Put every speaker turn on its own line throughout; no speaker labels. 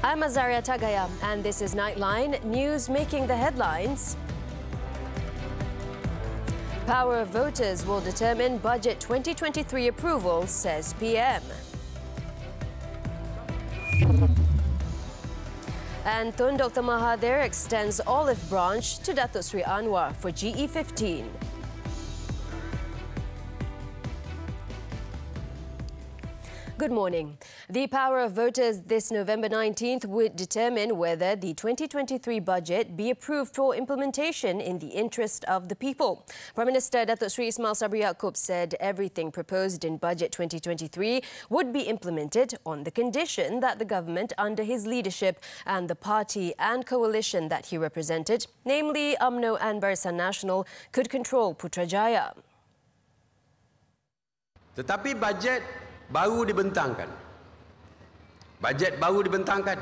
I'm Azaria Tagaya, and this is Nightline, news making the headlines. Power of voters will determine budget 2023 approval, says PM. And Tun Dr. Mahathir extends olive branch to Datuk Sri Anwar for GE15. Good morning. The power of voters this November 19th would determine whether the 2023 budget be approved for implementation in the interest of the people. Prime Minister Datuk Sri Ismail Sabri Yaakob said everything proposed in Budget 2023 would be implemented on the condition that the government under his leadership and the party and coalition that he represented, namely UMNO and Barisan Nasional, could control Putrajaya.
Tetapi bajet baru dibentangkan. Bajet baru dibentangkan.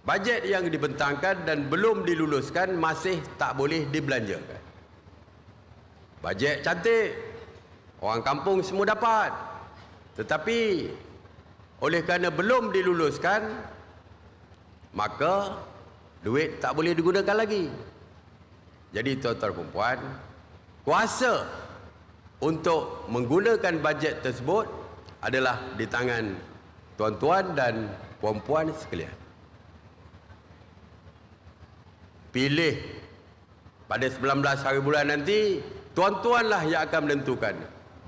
Bajet yang dibentangkan dan belum diluluskan masih tak boleh dibelanjakan. Bajet cantik. Orang kampung semua dapat. Tetapi oleh kerana belum diluluskan, maka duit tak boleh digunakan lagi. Jadi tuan-tuan dan puan, kuasa untuk menggunakan bajet tersebut adalah di tangan tuan-tuan dan puan-puan sekalian. Pilih pada 19 hari bulan nanti, tuan-tuanlah yang akan menentukan.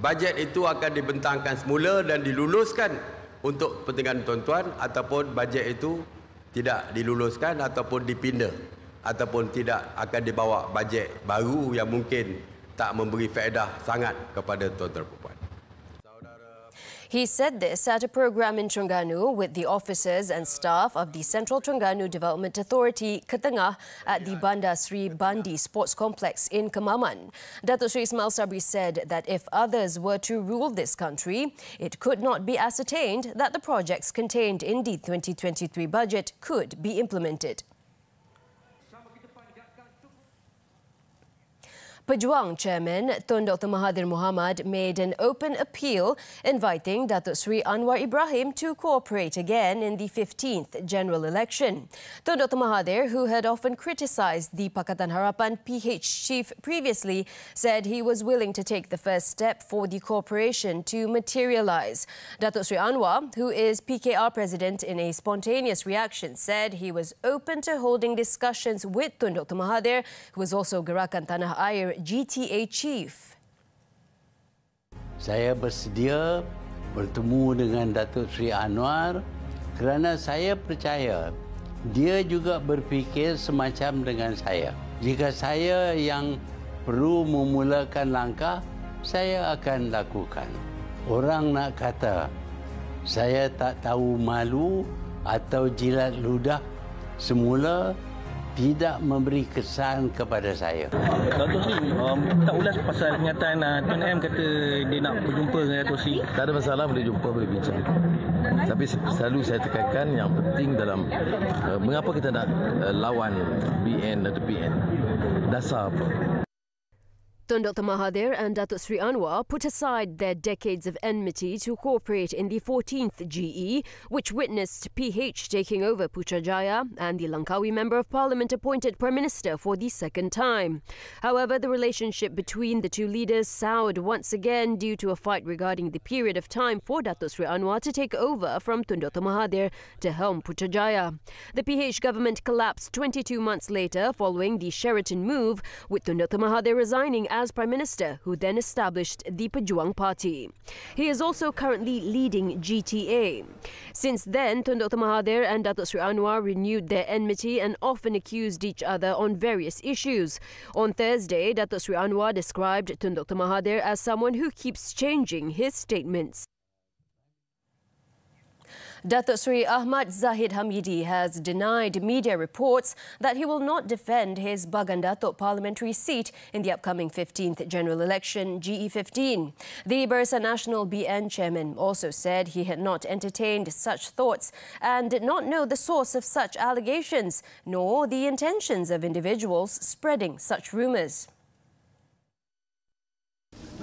Bajet itu akan dibentangkan semula dan diluluskan untuk kepentingan tuan-tuan, ataupun bajet itu tidak diluluskan ataupun dipindah, ataupun tidak akan dibawa bajet baru yang mungkin tak memberi faedah sangat kepada tuan-tuan dan puan.
He said this at a program in Terengganu with the officers and staff of the Central Terengganu Development Authority, Ketengah, at the Bandar Sri Bandi Sports Complex in Kemaman. Datuk Sri Ismail Sabri said that if others were to rule this country, it could not be ascertained that the projects contained in the 2023 budget could be implemented. Pejuang Chairman Tun Dr. Mahathir Mohamad made an open appeal inviting Datuk Sri Anwar Ibrahim to cooperate again in the 15th general election. Tun Dr. Mahathir, who had often criticised the Pakatan Harapan PH chief previously, said he was willing to take the first step for the cooperation to materialise. Datuk Sri Anwar, who is PKR president, in a spontaneous reaction said he was open to holding discussions with Tun Dr. Mahathir, who is also Gerakan Tanah Air GTA Chief.
Saya bersedia bertemu dengan Datuk Sri Anwar kerana saya percaya dia juga berfikir semacam dengan saya. Jika saya yang perlu memulakan langkah, saya akan lakukan. Orang nak kata saya tak tahu malu atau jilat ludah semula tidak memberi kesan kepada saya.
Datuk Sri, tak ulas pasal kenyataan Tuan M kata dia nak berjumpa dengan Datuk Sri.
Tak ada masalah, boleh jumpa, boleh bincang. Tapi selalu saya tekankan yang penting dalam mengapa kita nak lawan BN atau PN. Dasar apa?
Tun Dr. Mahathir and Datuk Sri Anwar put aside their decades of enmity to cooperate in the 14th GE, which witnessed PH taking over Putrajaya and the Langkawi Member of Parliament appointed Prime Minister for the second time. However, the relationship between the two leaders soured once again due to a fight regarding the period of time for Datuk Sri Anwar to take over from Tun Dr. Mahathir to helm Putrajaya. The PH government collapsed 22 months later following the Sheraton move, with Tun Dr. Mahathir resigning as Prime Minister, who then established the Pejuang Party. He is also currently leading GTA. Since then, Tun Dr. Mahathir and Datuk Sri Anwar renewed their enmity and often accused each other on various issues. On Thursday, Datuk Sri Anwar described Tun Dr. Mahathir as someone who keeps changing his statements. Datuk Sri Ahmad Zahid Hamidi has denied media reports that he will not defend his Bagan Datuk parliamentary seat in the upcoming 15th general election, GE15. The Barisan Nasional BN chairman also said he had not entertained such thoughts and did not know the source of such allegations, nor the intentions of individuals spreading such rumours.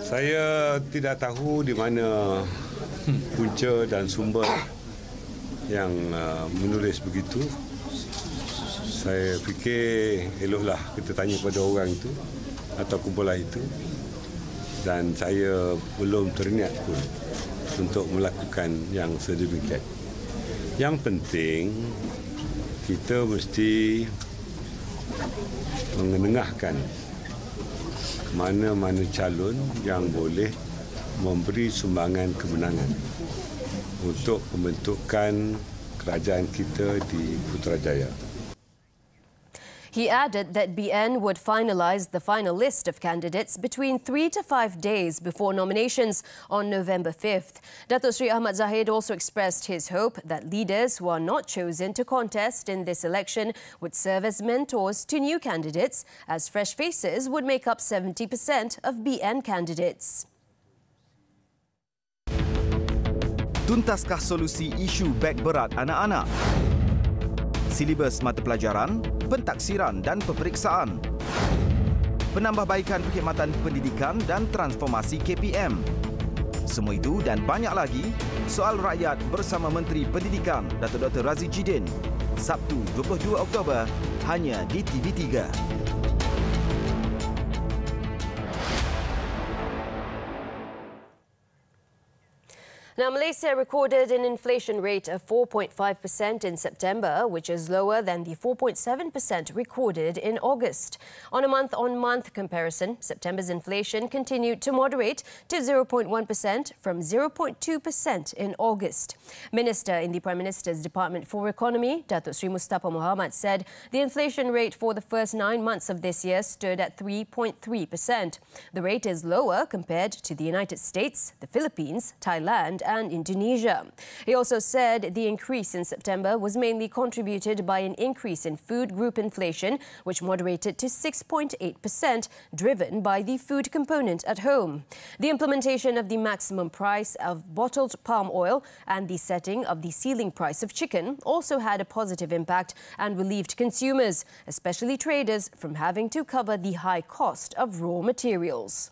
Saya tidak tahu di mana punca dan sumber yang menulis begitu. Saya fikir eloklah kita tanya pada orang itu atau kumpulan itu, dan saya belum terniat pun untuk melakukan yang sedemikian. Yang penting kita mesti mengenengahkan mana-mana calon yang boleh memberi sumbangan kemenangan untuk pembentukan kerajaan kita di Putrajaya.
He added that BN would finalize the final list of candidates between 3 to 5 days before nominations on November 5th. Datuk Seri Ahmad Zahid also expressed his hope that leaders who are not chosen to contest in this election would serve as mentors to new candidates, as fresh faces would make up 70% of BN candidates.
Tuntaskah solusi isu beg berat anak-anak? Silibus mata pelajaran, pentaksiran dan peperiksaan. Penambahbaikan perkhidmatan pendidikan dan transformasi KPM. Semua itu dan banyak lagi, Soal Rakyat bersama Menteri Pendidikan Datuk Dr. Razzie Jidin, Sabtu 22 Oktober, hanya di TV3.
Now, Malaysia recorded an inflation rate of 4.5% in September, which is lower than the 4.7% recorded in August. On a month-on-month comparison, September's inflation continued to moderate to 0.1% from 0.2% in August. Minister in the Prime Minister's Department for Economy, Datuk Seri Mustafa Mohamad, said the inflation rate for the first 9 months of this year stood at 3.3%. The rate is lower compared to the United States, the Philippines, Thailand, and Indonesia. He also said the increase in September was mainly contributed by an increase in food group inflation, which moderated to 6.8%, driven by the food component at home. The implementation of the maximum price of bottled palm oil and the setting of the ceiling price of chicken also had a positive impact and relieved consumers, especially traders, from having to cover the high cost of raw materials.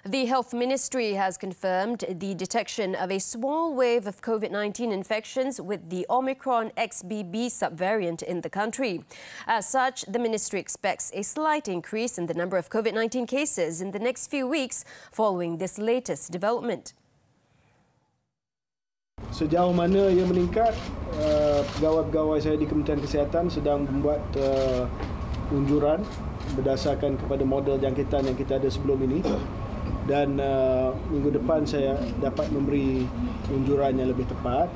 The Health Ministry has confirmed the detection of a small wave of COVID-19 infections with the Omicron XBB subvariant in the country. As such, the Ministry expects a slight increase in the number of COVID-19 cases in the next few weeks following this latest development.
Sejauh mana ia meningkat, pegawai-pegawai saya di Kementerian Kesihatan sedang membuat unjuran berdasarkan kepada model jangkitan yang kita ada sebelum ini. Dan minggu depan saya dapat memberi unjuran yang lebih tepat.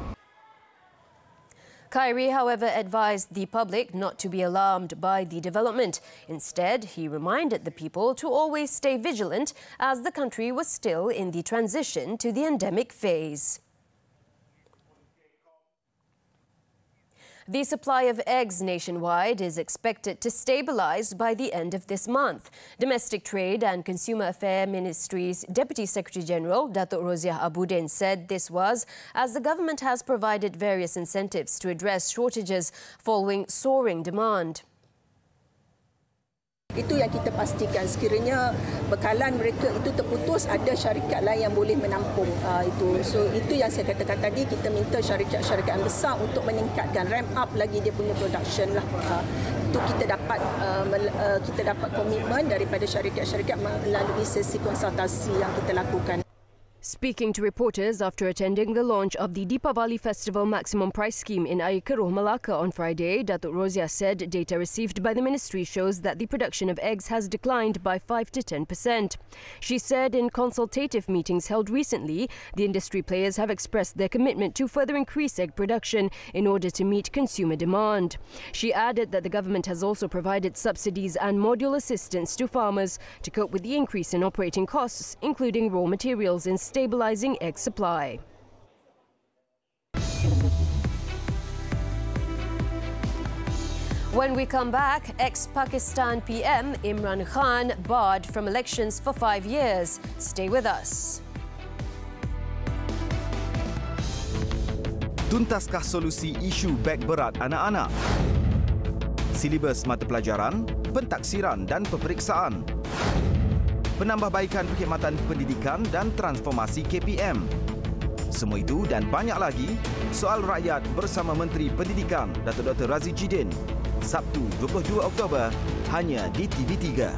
Khairi, however, advised the public not to be alarmed by the development. Instead, he reminded the people to always stay vigilant as the country was still in the transition to the endemic phase. The supply of eggs nationwide is expected to stabilise by the end of this month. Domestic Trade and Consumer Affairs Ministry's Deputy Secretary-General, Datuk Roziah Abudin, said this was as the government has provided various incentives to address shortages following soaring demand.
Itu yang kita pastikan, sekiranya bekalan mereka itu terputus, ada syarikat lain yang boleh menampung itu. So itu yang saya katakan tadi, kita minta syarikat-syarikat yang besar untuk meningkatkan, ramp up lagi dia punya production lah. Itu kita dapat komitmen daripada syarikat-syarikat melalui sesi konsultasi yang kita lakukan.
Speaking to reporters after attending the launch of the Deepavali Festival Maximum Price Scheme in Air Keruh, Melaka on Friday, Datuk Roziah said data received by the ministry shows that the production of eggs has declined by 5 to 10%. She said in consultative meetings held recently, the industry players have expressed their commitment to further increase egg production in order to meet consumer demand. She added that the government has also provided subsidies and module assistance to farmers to cope with the increase in operating costs, including raw materials in stabilising egg supply. When we come back, ex-Pakistan PM Imran Khan barred from elections for 5 years. Stay with us.
Tuntaskah solusi isu beg berat anak-anak? Silibus mata pelajaran, pentaksiran dan peperiksaan. penambahbaikan perkhidmatan pendidikan dan transformasi KPM. Semua itu dan banyak lagi, Soal Rakyat bersama Menteri Pendidikan Datuk Dr. Razzie Jidin, Sabtu 22 Oktober, hanya di TV3.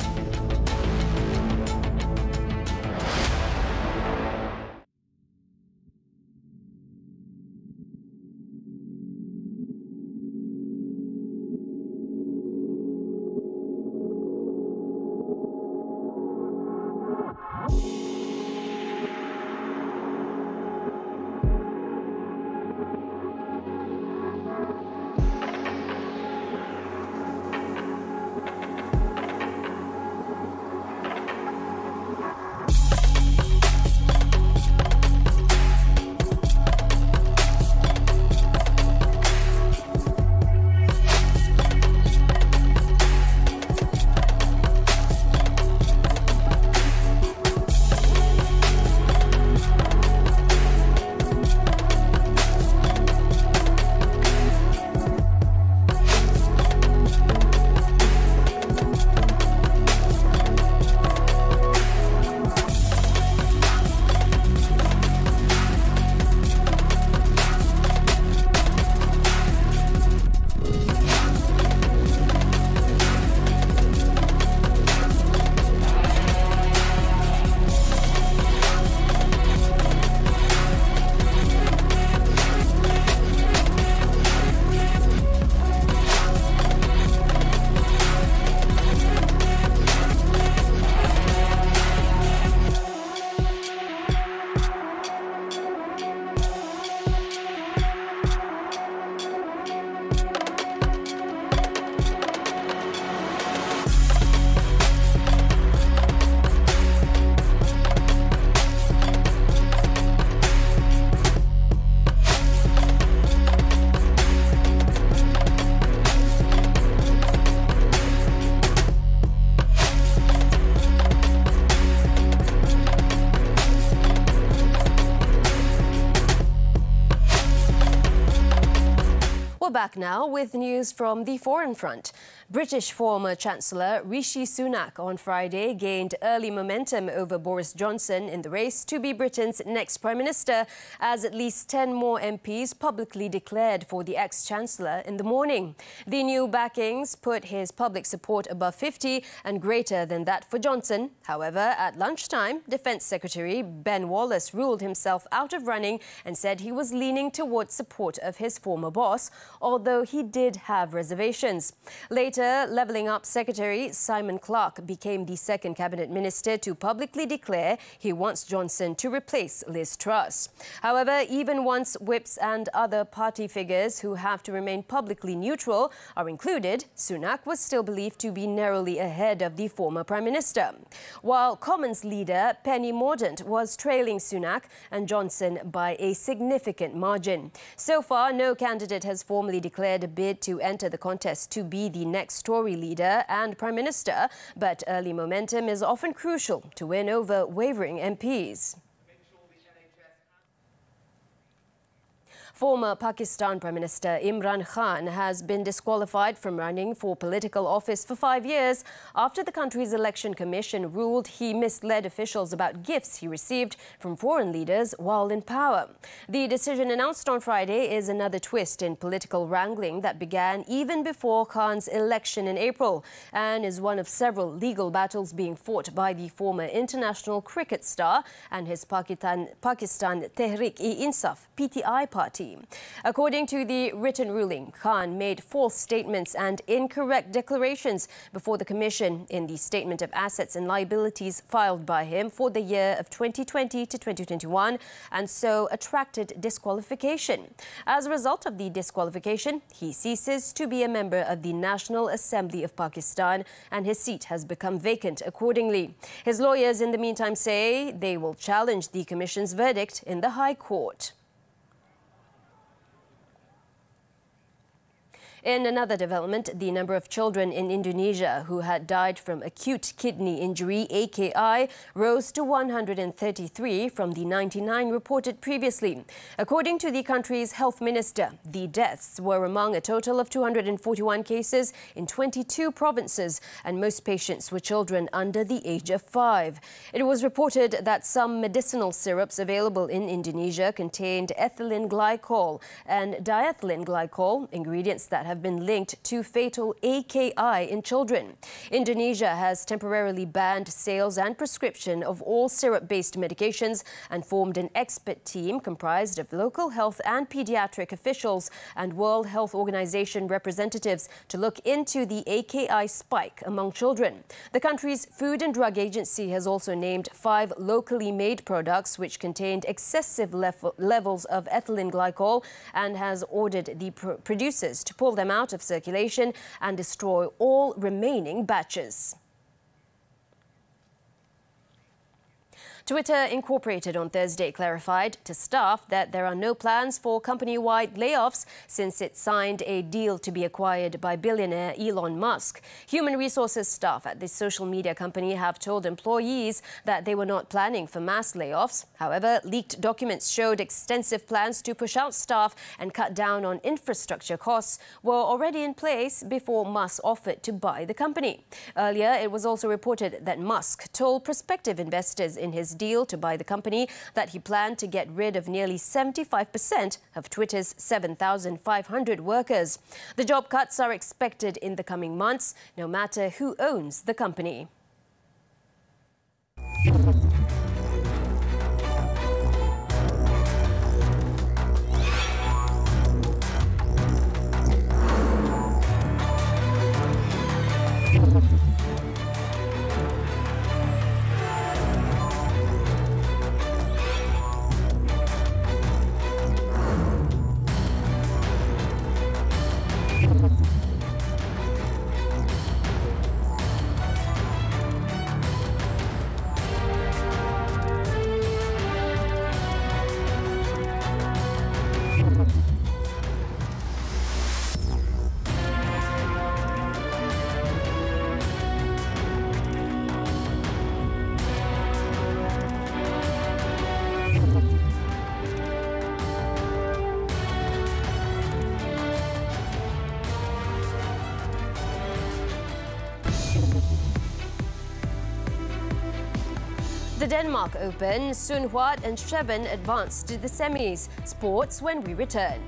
Back now with news from the foreign front. British former Chancellor Rishi Sunak on Friday gained early momentum over Boris Johnson in the race to be Britain's next Prime Minister, as at least 10 more MPs publicly declared for the ex-Chancellor in the morning. The new backings put his public support above 50 and greater than that for Johnson. However, at lunchtime, Defence Secretary Ben Wallace ruled himself out of running and said he was leaning towards support of his former boss, although he did have reservations. Later, Levelling Up Secretary Simon Clarke became the second cabinet minister to publicly declare he wants Johnson to replace Liz Truss. However, even once whips and other party figures who have to remain publicly neutral are included, Sunak was still believed to be narrowly ahead of the former Prime Minister, while Commons leader Penny Mordaunt was trailing Sunak and Johnson by a significant margin. So far, no candidate has formally declared a bid to enter the contest to be the next Tory leader and Prime Minister, but early momentum is often crucial to win over wavering MPs. Former Pakistan Prime Minister Imran Khan has been disqualified from running for political office for 5 years after the country's election commission ruled he misled officials about gifts he received from foreign leaders while in power. The decision announced on Friday is another twist in political wrangling that began even before Khan's election in April and is one of several legal battles being fought by the former international cricket star and his Pakistan Tehreek-e-Insaf (PTI) party. According to the written ruling, Khan made false statements and incorrect declarations before the Commission in the Statement of Assets and Liabilities filed by him for the year of 2020 to 2021 and so attracted disqualification. As a result of the disqualification, he ceases to be a member of the National Assembly of Pakistan and his seat has become vacant accordingly. His lawyers in the meantime say they will challenge the Commission's verdict in the High Court. In another development, the number of children in Indonesia who had died from acute kidney injury, AKI, rose to 133 from the 99 reported previously. According to the country's health minister, the deaths were among a total of 241 cases in 22 provinces, and most patients were children under the age of 5. It was reported that some medicinal syrups available in Indonesia contained ethylene glycol and diethylene glycol, ingredients that have been linked to fatal AKI in children. Indonesia has temporarily banned sales and prescription of all syrup-based medications and formed an expert team comprised of local health and pediatric officials and World Health Organization representatives to look into the AKI spike among children. The country's Food and Drug Agency has also named 5 locally made products which contained excessive levels of ethylene glycol and has ordered the producers to pull them out of circulation and destroy all remaining batches. Twitter Incorporated on Thursday clarified to staff that there are no plans for company-wide layoffs since it signed a deal to be acquired by billionaire Elon Musk. Human resources staff at the social media company have told employees that they were not planning for mass layoffs. However, leaked documents showed extensive plans to push out staff and cut down on infrastructure costs were already in place before Musk offered to buy the company. Earlier, it was also reported that Musk told prospective investors in his deal to buy the company that he planned to get rid of nearly 75% of Twitter's 7,500 workers. The job cuts are expected in the coming months, no matter who owns the company. The Denmark Open, Sun Huat and Shreven advanced to the semis. Sports when we return.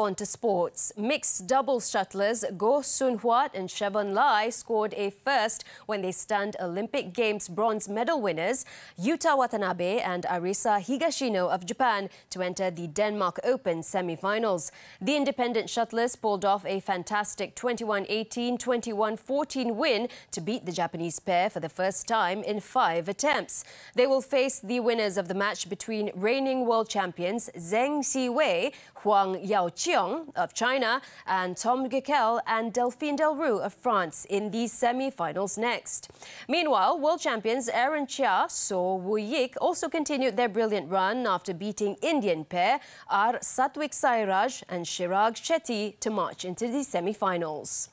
on to sports. Mixed doubles shuttlers Goh Sun Huat and Chevon Lai scored a first when they stunned Olympic Games bronze medal winners Yuta Watanabe and Arisa Higashino of Japan to enter the Denmark Open semi-finals. The independent shuttlers pulled off a fantastic 21-18, 21-14 win to beat the Japanese pair for the first time in 5 attempts. They will face the winners of the match between reigning world champions Zheng Siwei, Huang Yaoqiong of China and Tom Gekel and Delphine Delroux of France in the semi-finals next. Meanwhile, world champions Aaron Chia, So Woo-yik also continued their brilliant run after beating Indian pair R. Satwik Sairaj and Chirag Shetty to march into the semi-finals.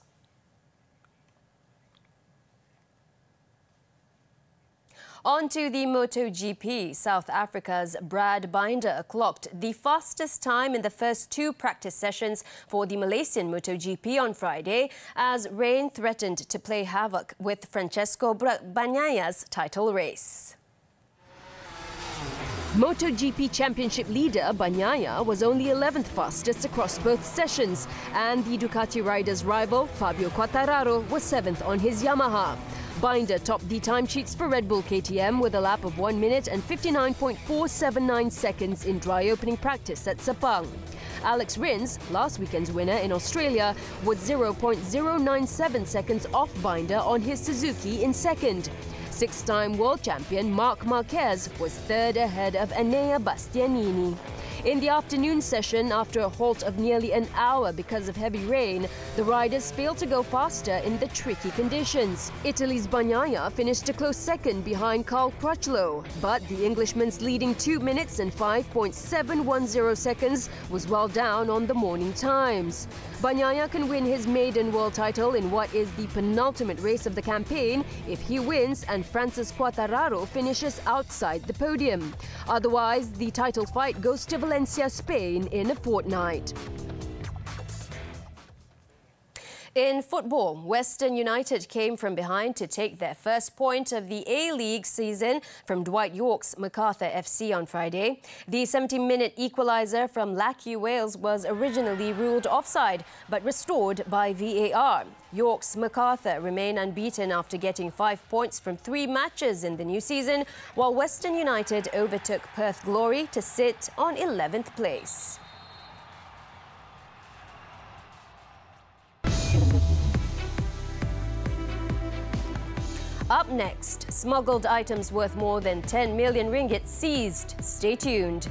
On to the MotoGP. South Africa's Brad Binder clocked the fastest time in the first 2 practice sessions for the Malaysian MotoGP on Friday as rain threatened to play havoc with Francesco Bagnaya's title race. MotoGP Championship leader Bagnaia was only 11th fastest across both sessions, and the Ducati rider's rival Fabio Quartararo was 7th on his Yamaha. Binder topped the timesheets for Red Bull KTM with a lap of 1 minute and 59.479 seconds in dry opening practice at Sepang. Alex Rins, last weekend's winner in Australia, was 0.097 seconds off Binder on his Suzuki in second. 6-time world champion Marc Marquez was third ahead of Enea Bastianini. In the afternoon session, after a halt of nearly an hour because of heavy rain, the riders failed to go faster in the tricky conditions. Italy's Bagnaia finished a close second behind Carl Crutchlow, but the Englishman's leading 2 minutes and 5.710 seconds was well down on the morning times. Bagnaia can win his maiden world title in what is the penultimate race of the campaign if he wins and Francis Quartararo finishes outside the podium. Otherwise, the title fight goes to Valencia, Spain in a fortnight. In football, Western United came from behind to take their first point of the A-League season from Dwight Yorke's Macarthur FC on Friday. The 70-minute equaliser from Lackey Wales was originally ruled offside, but restored by VAR. Yorke's Macarthur remain unbeaten after getting 5 points from 3 matches in the new season, while Western United overtook Perth Glory to sit on 11th place. Up next, smuggled items worth more than 10 million ringgit seized. Stay tuned.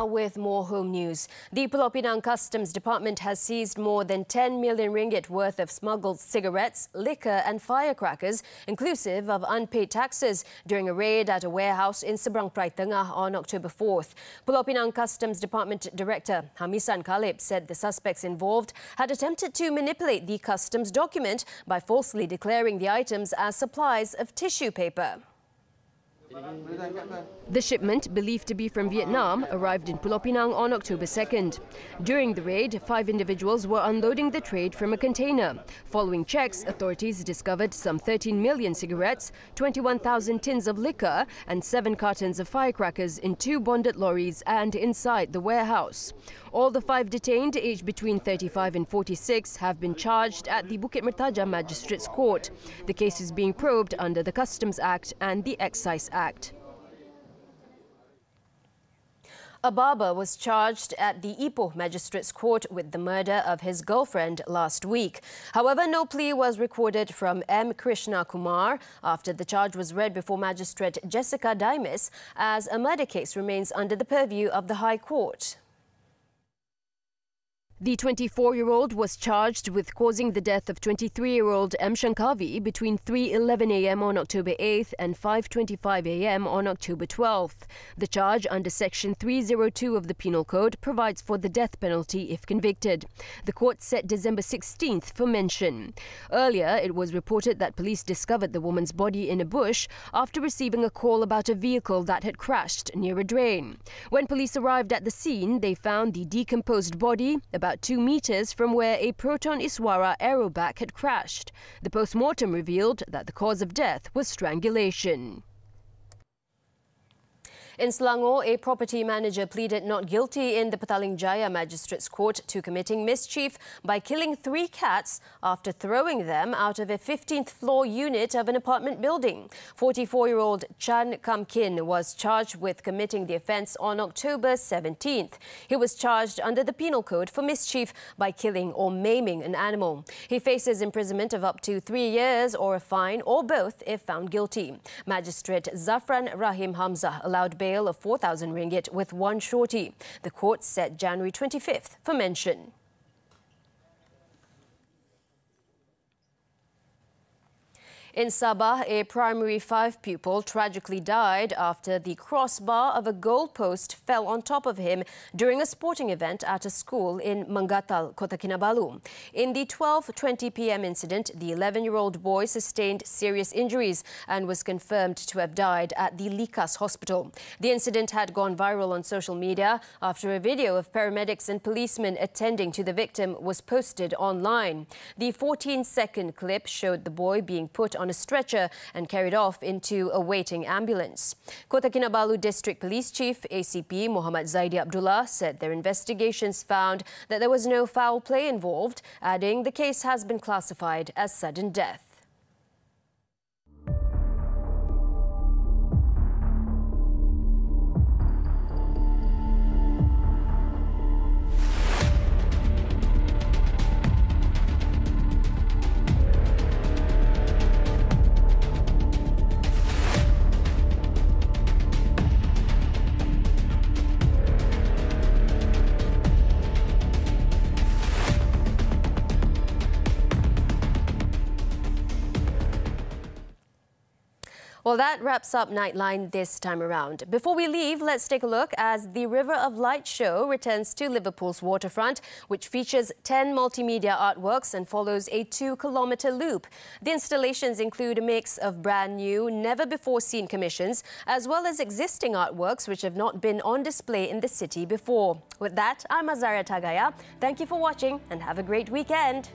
With more home news. The Pulau Pinang Customs Department has seized more than 10 million ringgit worth of smuggled cigarettes, liquor and firecrackers, inclusive of unpaid taxes, during a raid at a warehouse in Seberang Perai Tengah on October 4th. Pulau Pinang Customs Department Director Hamisan Khalib said the suspects involved had attempted to manipulate the customs document by falsely declaring the items as supplies of tissue paper. The shipment, believed to be from Vietnam, arrived in Pulau Pinang on October 2nd. During the raid, 5 individuals were unloading the trade from a container. Following checks, authorities discovered some 13 million cigarettes, 21,000 tins of liquor and 7 cartons of firecrackers in 2 bonded lorries and inside the warehouse. All the 5 detained, aged between 35 and 46, have been charged at the Bukit Mertajam Magistrates Court. The case is being probed under the Customs Act and the Excise Act. A barber was charged at the Ipoh Magistrates Court with the murder of his girlfriend last week. However, no plea was recorded from M. Krishna Kumar after the charge was read before Magistrate Jessica Dimas, as a murder case remains under the purview of the High Court. The 24-year-old was charged with causing the death of 23-year-old M. Shankavi between 3:11 a.m. on October 8th and 5:25 a.m. on October 12th. The charge under Section 302 of the Penal Code provides for the death penalty if convicted. The court set December 16th for mention. Earlier, it was reported that police discovered the woman's body in a bush after receiving a call about a vehicle that had crashed near a drain. When police arrived at the scene, they found the decomposed body about 2 meters from where a Proton Iswara aerobac had crashed. The post-mortem revealed that the cause of death was strangulation. In Selangor, a property manager pleaded not guilty in the Petaling Jaya Magistrates Court to committing mischief by killing 3 cats after throwing them out of a 15th floor unit of an apartment building. 44-year-old Chan Kam Kin was charged with committing the offence on October 17th. He was charged under the Penal Code for mischief by killing or maiming an animal. He faces imprisonment of up to 3 years or a fine or both if found guilty. Magistrate Zafran Rahim Hamzah allowed bail of 4,000 ringgit with 1 shorty. The court set January 25th for mention. In Sabah, a primary 5 pupil tragically died after the crossbar of a goalpost fell on top of him during a sporting event at a school in Manggatal, Kota Kinabalu. In the 12:20 p.m. incident, the 11-year-old boy sustained serious injuries and was confirmed to have died at the Likas Hospital. The incident had gone viral on social media after a video of paramedics and policemen attending to the victim was posted online. The 14-second clip showed the boy being put on a stretcher and carried off into a waiting ambulance. Kota Kinabalu District Police Chief ACP Muhammad Zaidi Abdullah said their investigations found that there was no foul play involved, adding the case has been classified as sudden death. Well, that wraps up Nightline this time around. Before we leave, let's take a look as the River of Light show returns to Liverpool's waterfront, which features 10 multimedia artworks and follows a 2-kilometre loop. The installations include a mix of brand new, never-before-seen commissions, as well as existing artworks which have not been on display in the city before. With that, I'm Azaria Tagaya. Thank you for watching and have a great weekend.